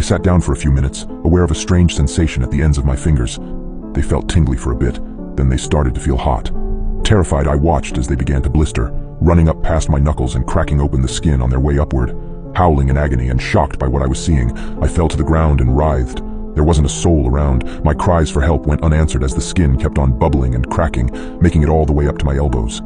I sat down for a few minutes, aware of a strange sensation at the ends of my fingers. They felt tingly for a bit, then they started to feel hot. Terrified, I watched as they began to blister, running up past my knuckles and cracking open the skin on their way upward. Howling in agony and shocked by what I was seeing, I fell to the ground and writhed. There wasn't a soul around. My cries for help went unanswered as the skin kept on bubbling and cracking, making it all the way up to my elbows.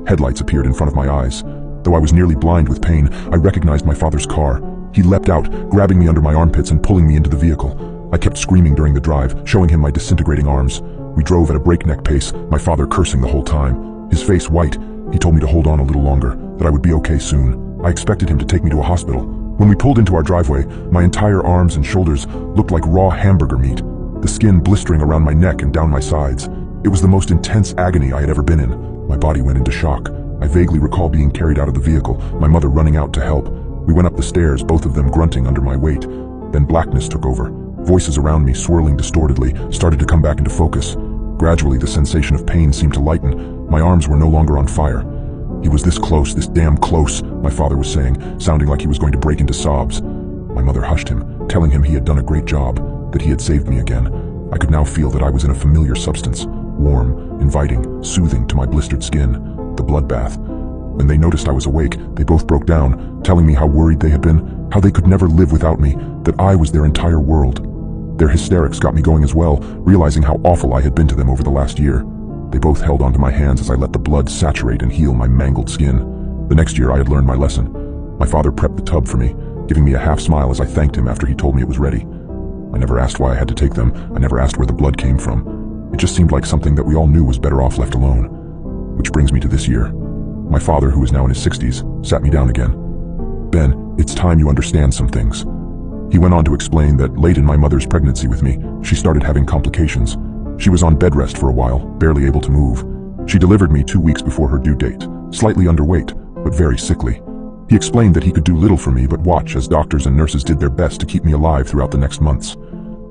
Headlights appeared in front of my eyes. Though I was nearly blind with pain, I recognized my father's car. He leapt out, grabbing me under my armpits and pulling me into the vehicle. I kept screaming during the drive, showing him my disintegrating arms. We drove at a breakneck pace, my father cursing the whole time. His face white, he told me to hold on a little longer, that I would be okay soon. I expected him to take me to a hospital. When we pulled into our driveway, my entire arms and shoulders looked like raw hamburger meat, the skin blistering around my neck and down my sides. It was the most intense agony I had ever been in. My body went into shock. I vaguely recall being carried out of the vehicle, my mother running out to help. We went up the stairs, both of them grunting under my weight. Then blackness took over. Voices around me, swirling distortedly, started to come back into focus. Gradually, the sensation of pain seemed to lighten. My arms were no longer on fire. He was this close, this damn close, my father was saying, sounding like he was going to break into sobs. My mother hushed him, telling him he had done a great job, that he had saved me again. I could now feel that I was in a familiar substance, warm, inviting, soothing to my blistered skin, the bloodbath. When they noticed I was awake, they both broke down, telling me how worried they had been, how they could never live without me, that I was their entire world. Their hysterics got me going as well, realizing how awful I had been to them over the last year. They both held onto my hands as I let the blood saturate and heal my mangled skin. The next year I had learned my lesson. My father prepped the tub for me, giving me a half smile as I thanked him after he told me it was ready. I never asked why I had to take them. I never asked where the blood came from. It just seemed like something that we all knew was better off left alone. Which brings me to this year. My father, who is now in his 60s, sat me down again. "Ben, it's time you understand some things." He went on to explain that late in my mother's pregnancy with me, she started having complications. She was on bed rest for a while, barely able to move. She delivered me 2 weeks before her due date, slightly underweight, but very sickly. He explained that he could do little for me but watch as doctors and nurses did their best to keep me alive throughout the next months.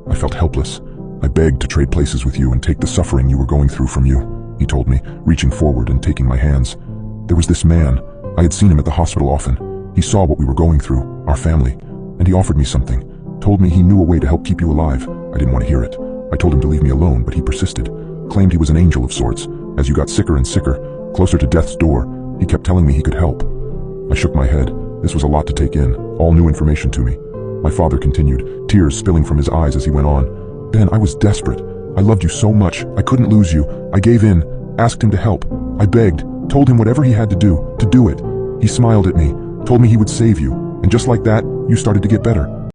I felt helpless. "I begged to trade places with you and take the suffering you were going through from you," he told me, reaching forward and taking my hands. "There was this man. I had seen him at the hospital often. He saw what we were going through, our family, and he offered me something. Told me he knew a way to help keep you alive. I didn't want to hear it. I told him to leave me alone, but he persisted. Claimed he was an angel of sorts. As you got sicker and sicker, closer to death's door, he kept telling me he could help." I shook my head. This was a lot to take in, all new information to me. My father continued, tears spilling from his eyes as he went on. "Ben, I was desperate. I loved you so much. I couldn't lose you. I gave in, asked him to help. I begged, told him whatever he had to do it. He smiled at me, told me he would save you, and just like that, you started to get better.